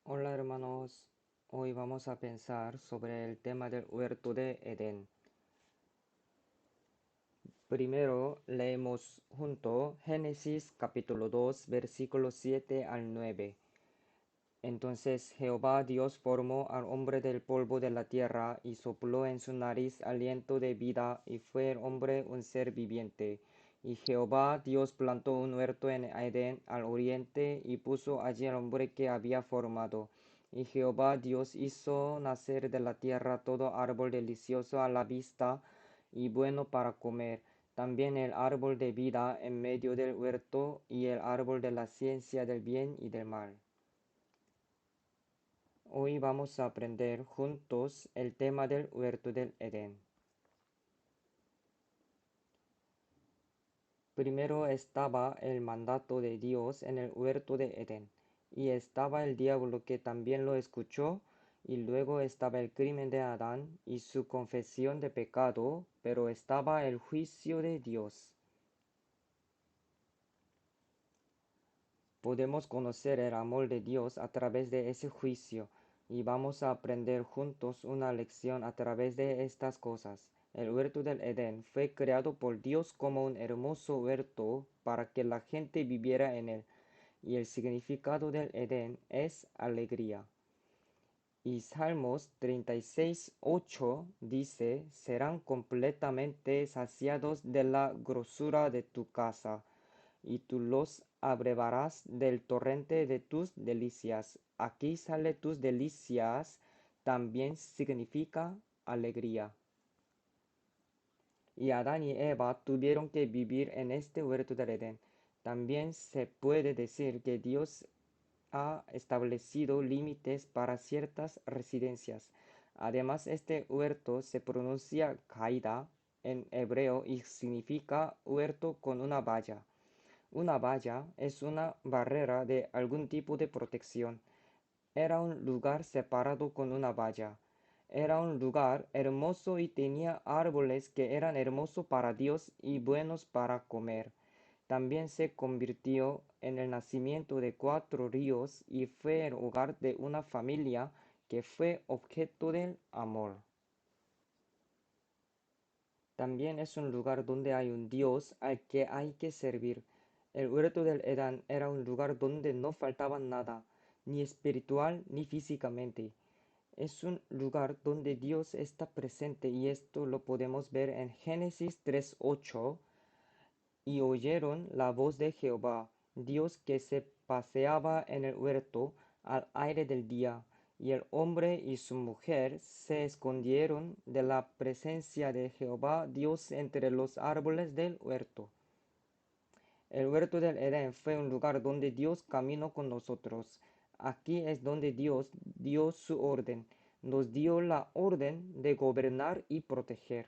Hola hermanos, hoy vamos a pensar sobre el tema del huerto de Edén. Primero leemos junto Génesis capítulo 2 versículos 7 al 9. Entonces Jehová Dios formó al hombre del polvo de la tierra y sopló en su nariz aliento de vida y fue el hombre un ser viviente. Y Jehová Dios plantó un huerto en Edén al oriente y puso allí al hombre que había formado. Y Jehová Dios hizo nacer de la tierra todo árbol delicioso a la vista y bueno para comer, también el árbol de vida en medio del huerto y el árbol de la ciencia del bien y del mal. Hoy vamos a aprender juntos el tema del huerto del Edén. Primero estaba el mandato de Dios en el huerto de Edén, y estaba el diablo que también lo escuchó, y luego estaba el crimen de Adán y su confesión de pecado, pero estaba el juicio de Dios. Podemos conocer el amor de Dios a través de ese juicio y vamos a aprender juntos una lección a través de estas cosas. El huerto del Edén fue creado por Dios como un hermoso huerto para que la gente viviera en él, y el significado del Edén es alegría. Y Salmos 36:8 dice, serán completamente saciados de la grosura de tu casa y tú los abrevarás del torrente de tus delicias. Aquí sale tus delicias, también significa alegría. Y Adán y Eva tuvieron que vivir en este huerto del Edén. También se puede decir que Dios ha establecido límites para ciertas residencias. Además, este huerto se pronuncia caída en hebreo y significa huerto con una valla. Una valla es una barrera de algún tipo de protección. Era un lugar separado con una valla. Era un lugar hermoso y tenía árboles que eran hermosos para Dios y buenos para comer. También se convirtió en el nacimiento de 4 ríos y fue el hogar de una familia que fue objeto del amor. También es un lugar donde hay un Dios al que hay que servir. El huerto del Edén era un lugar donde no faltaba nada, ni espiritual ni físicamente. Es un lugar donde Dios está presente y esto lo podemos ver en Génesis 3:8. Y oyeron la voz de Jehová, Dios que se paseaba en el huerto al aire del día, y el hombre y su mujer se escondieron de la presencia de Jehová Dios entre los árboles del huerto. El huerto del Edén fue un lugar donde Dios caminó con nosotros. Aquí es donde Dios dio su orden. Nos dio la orden de gobernar y proteger.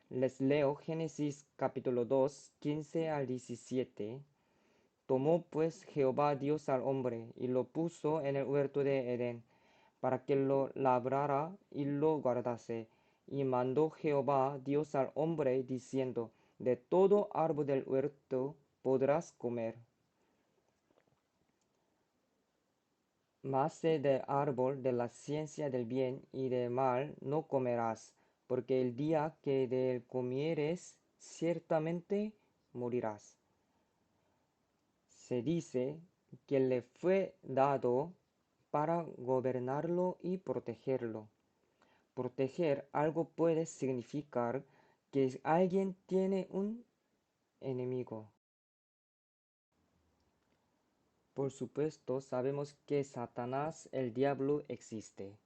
Les leo Génesis capítulo 2, 15 al 17. Tomó pues Jehová Dios al hombre y lo puso en el huerto de Edén, para que lo labrara y lo guardase. Y mandó Jehová Dios al hombre, diciendo, de todo árbol del huerto podrás comer, mas del árbol de la ciencia del bien y del mal no comerás, porque el día que de él comieres, ciertamente morirás. Se dice que le fue dado para gobernarlo y protegerlo. Proteger algo puede significar que alguien tiene un enemigo. Por supuesto, sabemos que Satanás, el diablo, existe.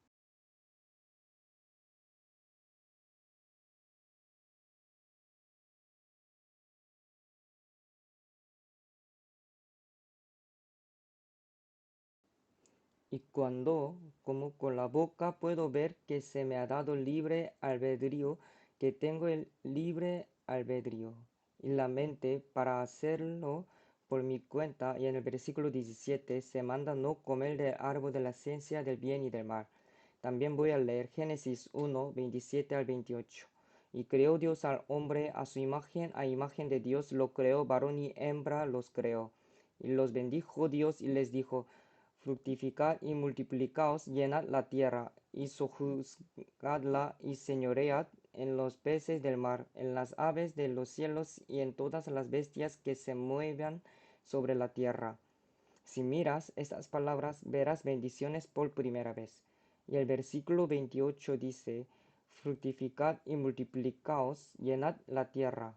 Y cuando, como con la boca, puedo ver que se me ha dado libre albedrío, que tengo el libre albedrío y la mente para hacerlo por mi cuenta, y en el versículo 17 se manda no comer del árbol de la ciencia del bien y del mal. También voy a leer Génesis 1, 27 al 28. Y creó Dios al hombre a imagen de Dios lo creó, varón y hembra los creó. Y los bendijo Dios y les dijo, fructificad y multiplicaos, llenad la tierra, y sojuzgadla y señoread en los peces del mar, en las aves de los cielos y en todas las bestias que se muevan sobre la tierra. Si miras estas palabras, verás bendiciones por primera vez. Y el versículo 28 dice, fructificad y multiplicaos, llenad la tierra,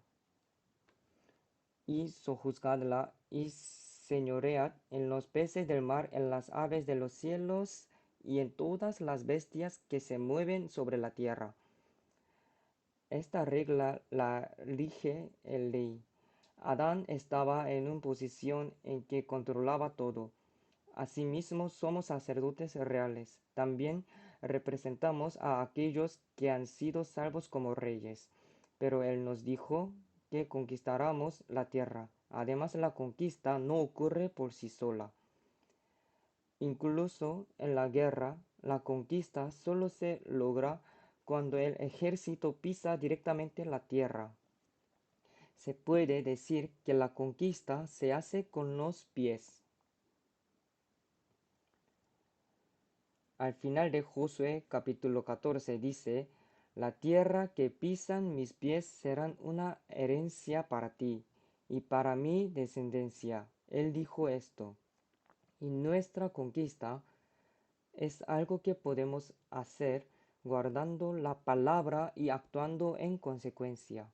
y sojuzgadla y señoread en los peces del mar, en las aves de los cielos y en todas las bestias que se mueven sobre la tierra. Esta regla la rige el ley. Adán estaba en una posición en que controlaba todo. Asimismo, somos sacerdotes reales. También representamos a aquellos que han sido salvos como reyes. Pero Él nos dijo que conquistáramos la tierra. Además, la conquista no ocurre por sí sola. Incluso en la guerra, la conquista solo se logra cuando el ejército pisa directamente la tierra. Se puede decir que la conquista se hace con los pies. Al final de Josué capítulo 14 dice, la tierra que pisan mis pies serán una herencia para ti y para mi descendencia. Él dijo esto. Y nuestra conquista es algo que podemos hacer guardando la palabra y actuando en consecuencia.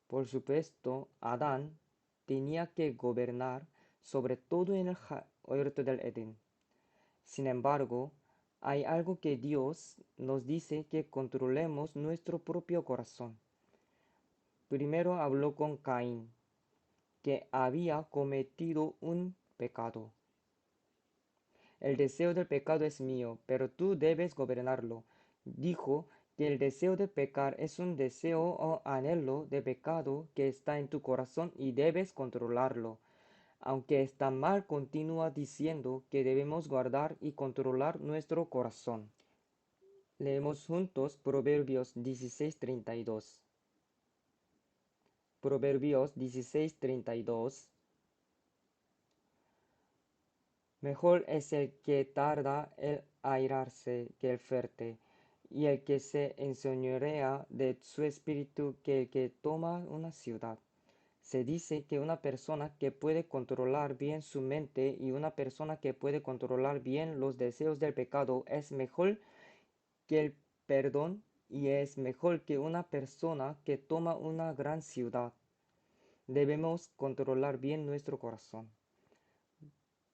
Por supuesto, Adán tenía que gobernar sobre todo en el huerto del Edén. Sin embargo, hay algo que Dios nos dice que controlemos nuestro propio corazón. Primero habló con Caín, que había cometido un pecado. El deseo del pecado es mío, pero tú debes gobernarlo. Dijo que el deseo de pecar es un deseo o anhelo de pecado que está en tu corazón y debes controlarlo. Aunque está mal, continúa diciendo que debemos guardar y controlar nuestro corazón. Leemos juntos Proverbios 16:32. Proverbios 16:32. Mejor es el que tarda el airarse que el fuerte, y el que se enseñorea de su espíritu que el que toma una ciudad. Se dice que una persona que puede controlar bien su mente y una persona que puede controlar bien los deseos del pecado es mejor que el perdón y es mejor que una persona que toma una gran ciudad. Debemos controlar bien nuestro corazón.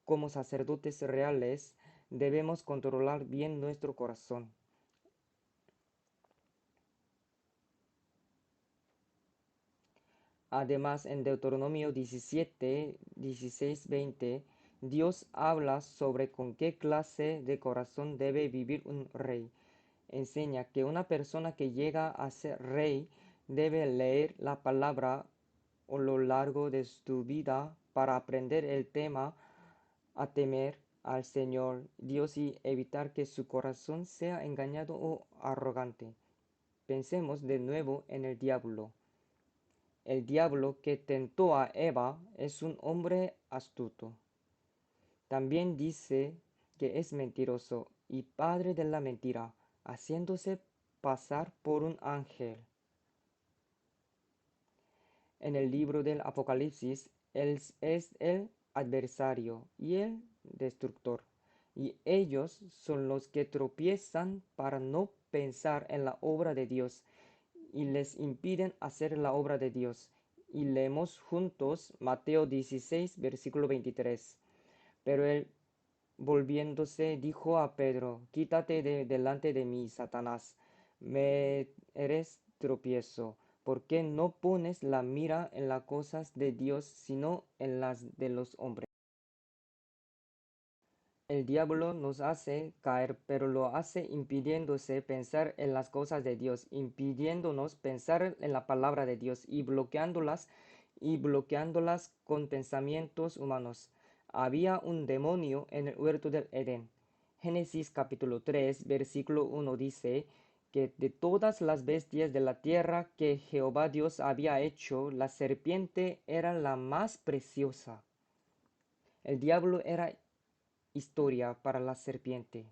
Como sacerdotes reales, debemos controlar bien nuestro corazón. Además, en Deuteronomio 17, 16, 20, Dios habla sobre con qué clase de corazón debe vivir un rey. Enseña que una persona que llega a ser rey debe leer la palabra a lo largo de su vida para aprender el tema a temer al Señor Dios y evitar que su corazón sea engañado o arrogante. Pensemos de nuevo en el diablo. El diablo que tentó a Eva es un hombre astuto. También dice que es mentiroso y padre de la mentira, haciéndose pasar por un ángel. En el libro del Apocalipsis, él es el adversario y el destructor, y ellos son los que tropiezan para no pensar en la obra de Dios y les impiden hacer la obra de Dios. Y leemos juntos Mateo 16, versículo 23. Pero él, volviéndose, dijo a Pedro, quítate de delante de mí, Satanás, me eres tropiezo, porque no pones la mira en las cosas de Dios, sino en las de los hombres. El diablo nos hace caer, pero lo hace impidiéndose pensar en las cosas de Dios, impidiéndonos pensar en la palabra de Dios y bloqueándolas con pensamientos humanos. Había un demonio en el huerto del Edén. Génesis capítulo 3, versículo 1 dice que de todas las bestias de la tierra que Jehová Dios había hecho, la serpiente era la más preciosa. El diablo era historia para la serpiente.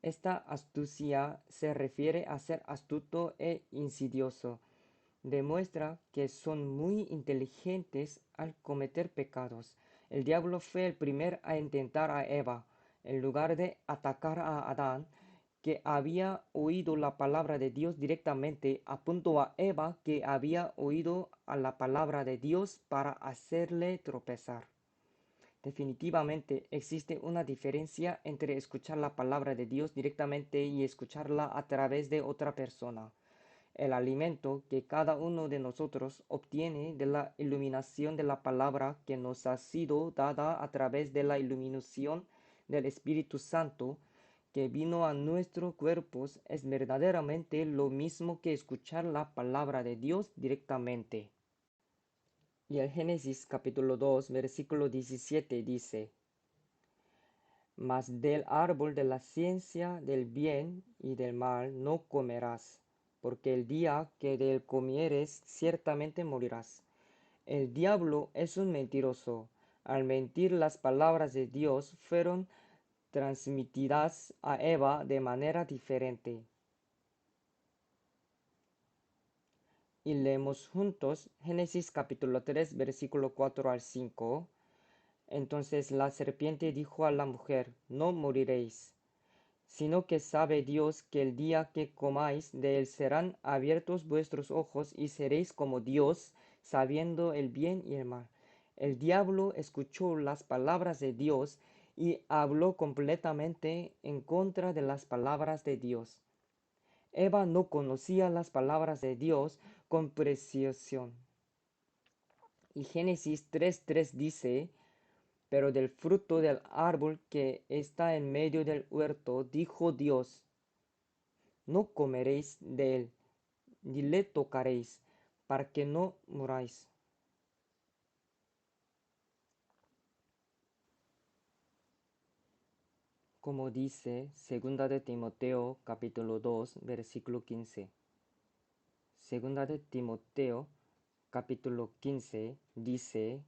Esta astucia se refiere a ser astuto e insidioso. Demuestra que son muy inteligentes al cometer pecados. El diablo fue el primero a intentar a Eva, en lugar de atacar a Adán, que había oído la palabra de Dios directamente, apuntó a Eva que había oído a la palabra de Dios para hacerle tropezar. Definitivamente existe una diferencia entre escuchar la palabra de Dios directamente y escucharla a través de otra persona. El alimento que cada uno de nosotros obtiene de la iluminación de la palabra que nos ha sido dada a través de la iluminación del Espíritu Santo que vino a nuestros cuerpos es verdaderamente lo mismo que escuchar la palabra de Dios directamente. Y el Génesis capítulo 2 versículo 17 dice: Mas del árbol de la ciencia del bien y del mal no comerás, porque el día que de él comieres ciertamente morirás. El diablo es un mentiroso. Al mentir, las palabras de Dios fueron transmitidas a Eva de manera diferente. Y leemos juntos Génesis capítulo 3 versículo 4 al 5. Entonces la serpiente dijo a la mujer: No moriréis, sino que sabe Dios que el día que comáis de él serán abiertos vuestros ojos y seréis como Dios, sabiendo el bien y el mal. El diablo escuchó las palabras de Dios y habló completamente en contra de las palabras de Dios. Eva no conocía las palabras de Dios con precisión. Y Génesis 3:3 dice: Pero del fruto del árbol que está en medio del huerto, dijo Dios: No comeréis de él, ni le tocaréis, para que no muráis. Como dice 2 de Timoteo capítulo 2 versículo 15. 2 de Timoteo capítulo 15 dice: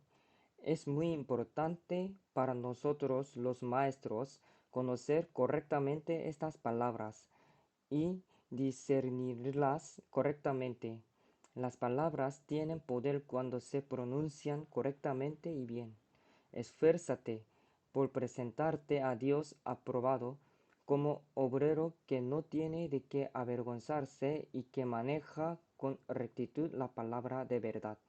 Es muy importante para nosotros los maestros conocer correctamente estas palabras y discernirlas correctamente. Las palabras tienen poder cuando se pronuncian correctamente y bien. Esfuérzate por presentarte a Dios aprobado como obrero que no tiene de qué avergonzarse y que maneja con rectitud la palabra de verdad.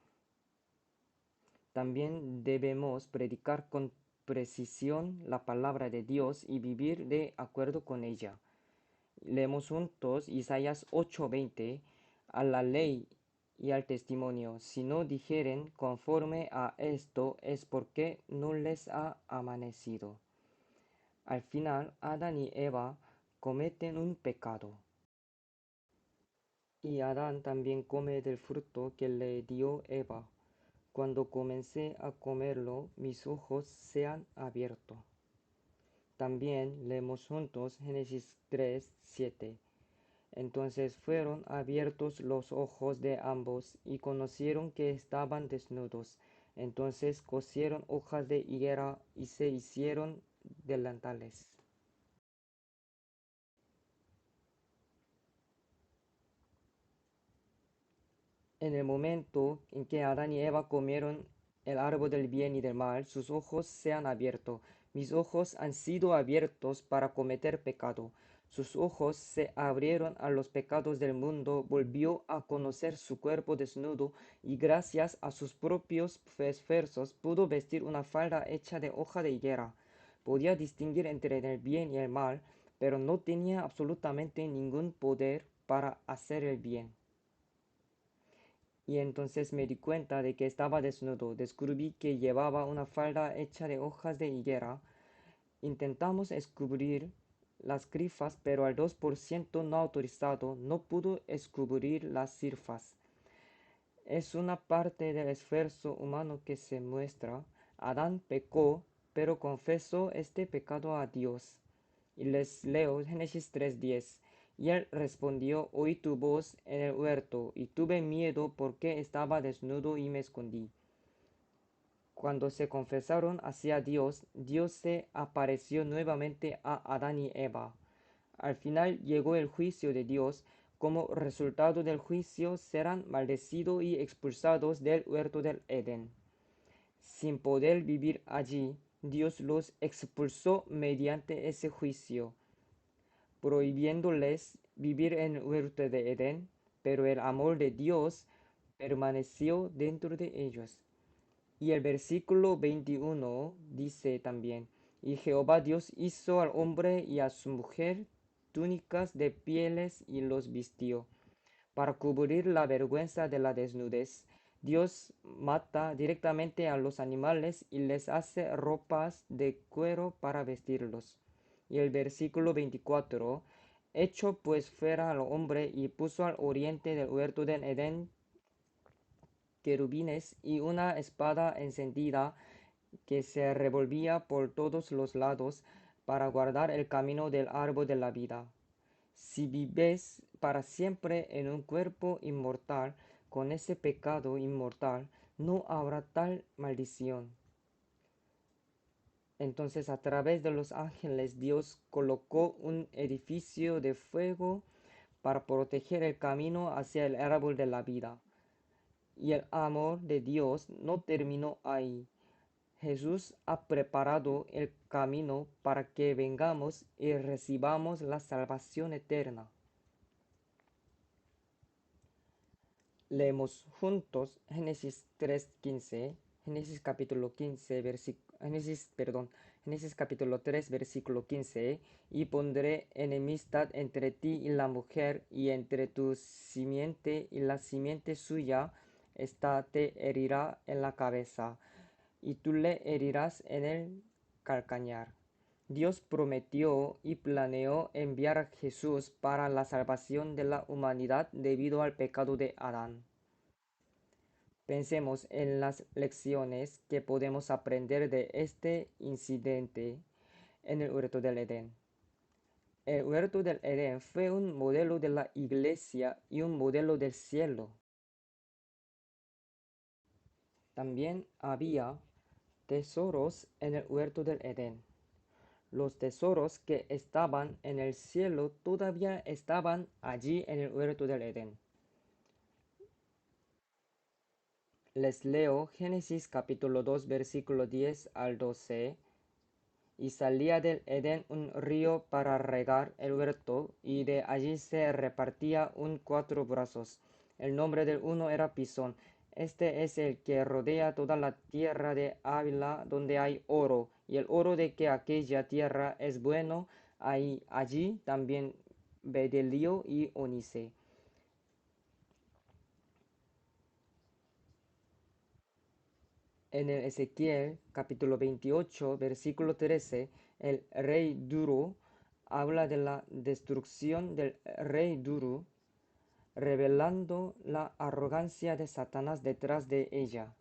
También debemos predicar con precisión la palabra de Dios y vivir de acuerdo con ella. Leemos juntos Isaías 8:20: A la ley y al testimonio, si no dijeren conforme a esto, es porque no les ha amanecido. Al final, Adán y Eva cometen un pecado. Y Adán también come del fruto que le dio Eva. Cuando comencé a comerlo, mis ojos se han abierto. También leemos juntos Génesis 3:7. Entonces fueron abiertos los ojos de ambos y conocieron que estaban desnudos. Entonces cosieron hojas de higuera y se hicieron delantales. En el momento en que Adán y Eva comieron el árbol del bien y del mal, sus ojos se han abierto. Mis ojos han sido abiertos para cometer pecado. Sus ojos se abrieron a los pecados del mundo, volvió a conocer su cuerpo desnudo y gracias a sus propios esfuerzos pudo vestir una falda hecha de hoja de higuera. Podía distinguir entre el bien y el mal, pero no tenía absolutamente ningún poder para hacer el bien. Y entonces me di cuenta de que estaba desnudo. Descubrí que llevaba una falda hecha de hojas de higuera. Intentamos descubrir las grifas, pero el 2% no autorizado no pudo descubrir las grifas. Es una parte del esfuerzo humano que se muestra. Adán pecó, pero confesó este pecado a Dios. Y les leo Génesis 3:10. Y él respondió: Oí tu voz en el huerto, y tuve miedo porque estaba desnudo y me escondí. Cuando se confesaron hacia Dios, Dios se apareció nuevamente a Adán y Eva. Al final llegó el juicio de Dios. Como resultado del juicio serán maldecidos y expulsados del huerto del Edén. Sin poder vivir allí, Dios los expulsó mediante ese juicio, prohibiéndoles vivir en el huerto de Edén, pero el amor de Dios permaneció dentro de ellos. Y el versículo 21 dice también, y Jehová Dios hizo al hombre y a su mujer túnicas de pieles y los vistió. Para cubrir la vergüenza de la desnudez, Dios mata directamente a los animales y les hace ropas de cuero para vestirlos. Y el versículo 24, echó pues fuera al hombre y puso al oriente del huerto del Edén querubines y una espada encendida que se revolvía por todos los lados para guardar el camino del árbol de la vida. Si vives para siempre en un cuerpo inmortal, con ese pecado inmortal, no habrá tal maldición. Entonces a través de los ángeles Dios colocó un edificio de fuego para proteger el camino hacia el árbol de la vida. Y el amor de Dios no terminó ahí. Jesús ha preparado el camino para que vengamos y recibamos la salvación eterna. Leemos juntos Génesis 3:15, Génesis capítulo 15, Génesis capítulo 3, versículo 15, y pondré enemistad entre ti y la mujer, y entre tu simiente y la simiente suya, ésta te herirá en la cabeza, y tú le herirás en el calcañar. Dios prometió y planeó enviar a Jesús para la salvación de la humanidad debido al pecado de Adán. Pensemos en las lecciones que podemos aprender de este incidente en el huerto del Edén. El huerto del Edén fue un modelo de la iglesia y un modelo del cielo. También había tesoros en el huerto del Edén. Los tesoros que estaban en el cielo todavía estaban allí en el huerto del Edén. Les leo Génesis capítulo 2 versículo 10 al 12. Y salía del Edén un río para regar el huerto, y de allí se repartía un 4 brazos. El nombre del uno era Pisón. Este es el que rodea toda la tierra de Ávila, donde hay oro, y el oro de que aquella tierra es bueno, hay allí también bedelio y ónice. En el Ezequiel capítulo 28, versículo 13, el rey Duro habla de la destrucción del rey Duro, revelando la arrogancia de Satanás detrás de ella.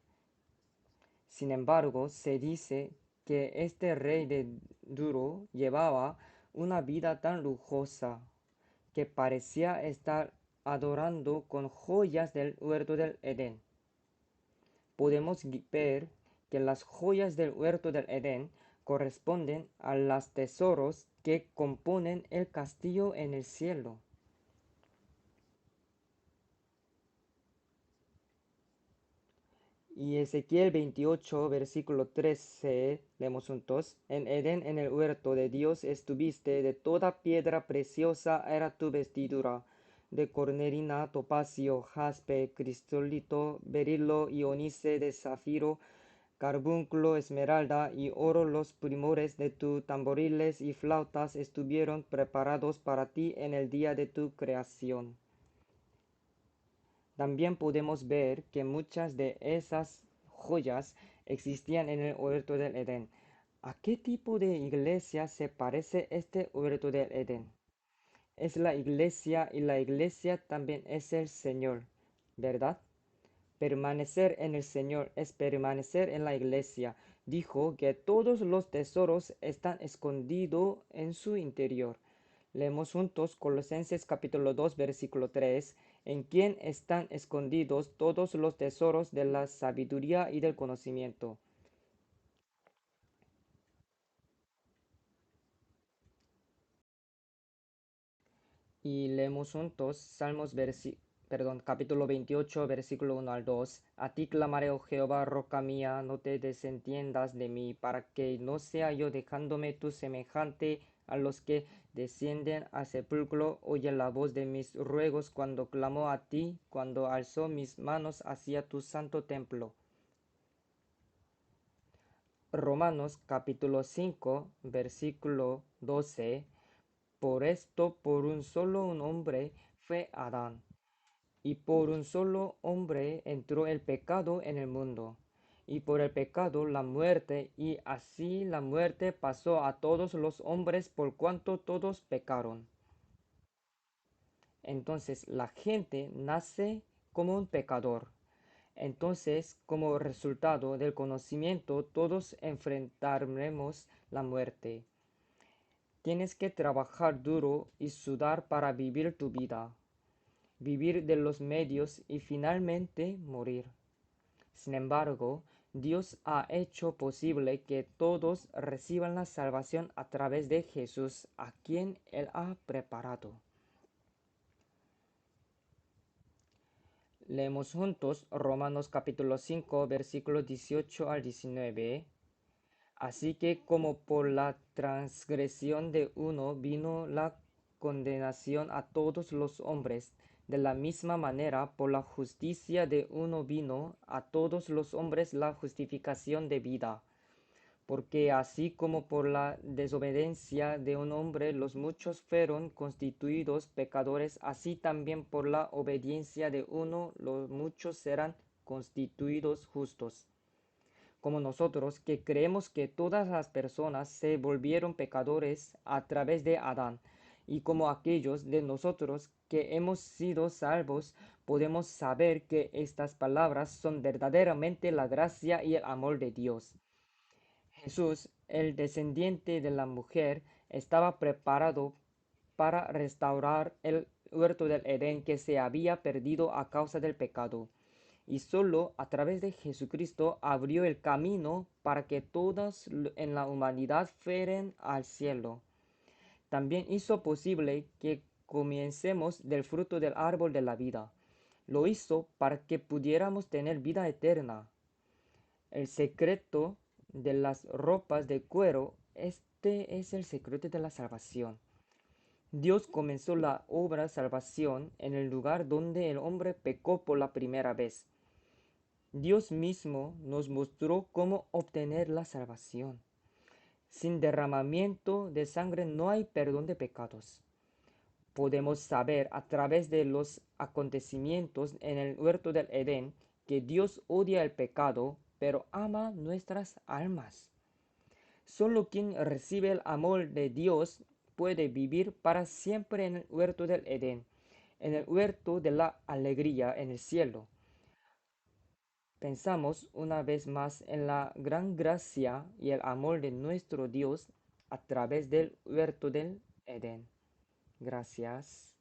Sin embargo, se dice que este rey de Duro llevaba una vida tan lujosa que parecía estar adorando con joyas del huerto del Edén. Podemos ver que las joyas del huerto del Edén corresponden a los tesoros que componen el castillo en el cielo. Y Ezequiel 28, versículo 13, leemos juntos. En Edén, en el huerto de Dios estuviste, de toda piedra preciosa era tu vestidura, de cornerina, topacio, jaspe, cristolito, berilo y ónice, de zafiro, carbunclo, esmeralda y oro. Los primores de tus tamboriles y flautas estuvieron preparados para ti en el día de tu creación. También podemos ver que muchas de esas joyas existían en el huerto del Edén. ¿A qué tipo de iglesia se parece este huerto del Edén? Es la iglesia, y la iglesia también es el Señor, ¿verdad? Permanecer en el Señor es permanecer en la iglesia. Dijo que todos los tesoros están escondidos en su interior. Leemos juntos Colosenses capítulo 2 versículo 3, en quien están escondidos todos los tesoros de la sabiduría y del conocimiento. Y leemos juntos capítulo 28, versículo 1 al 2. A ti clamaré, oh Jehová, roca mía, no te desentiendas de mí, para que no sea yo dejándome tu semejante a los que descienden al sepulcro. Oye la voz de mis ruegos cuando clamo a ti, cuando alzo mis manos hacia tu santo templo. Romanos capítulo 5, versículo 12. Por esto, por un solo un hombre fue Adán, y por un solo hombre entró el pecado en el mundo, y por el pecado la muerte, y así la muerte pasó a todos los hombres por cuanto todos pecaron. Entonces la gente nace como un pecador. Entonces, como resultado del conocimiento, todos enfrentaremos la muerte. Tienes que trabajar duro y sudar para vivir tu vida, vivir de los medios y finalmente morir. Sin embargo, Dios ha hecho posible que todos reciban la salvación a través de Jesús, a quien Él ha preparado. Leemos juntos Romanos capítulo 5, versículos 18 al 19. Así que como por la transgresión de uno vino la condenación a todos los hombres, de la misma manera por la justicia de uno vino a todos los hombres la justificación de vida. Porque así como por la desobediencia de un hombre los muchos fueron constituidos pecadores, así también por la obediencia de uno los muchos serán constituidos justos. Como nosotros, que creemos que todas las personas se volvieron pecadores a través de Adán, y como aquellos de nosotros que hemos sido salvos, podemos saber que estas palabras son verdaderamente la gracia y el amor de Dios. Jesús, el descendiente de la mujer, estaba preparado para restaurar el huerto del Edén que se había perdido a causa del pecado, y solo a través de Jesucristo abrió el camino para que todos en la humanidad fueran al cielo. También hizo posible que comiésemos del fruto del árbol de la vida. Lo hizo para que pudiéramos tener vida eterna. El secreto de las ropas de cuero, este es el secreto de la salvación. Dios comenzó la obra de salvación en el lugar donde el hombre pecó por la primera vez. Dios mismo nos mostró cómo obtener la salvación. Sin derramamiento de sangre no hay perdón de pecados. Podemos saber a través de los acontecimientos en el huerto del Edén que Dios odia el pecado, pero ama nuestras almas. Solo quien recibe el amor de Dios puede vivir para siempre en el huerto del Edén, en el huerto de la alegría en el cielo. Pensamos una vez más en la gran gracia y el amor de nuestro Dios a través del huerto del Edén. Gracias.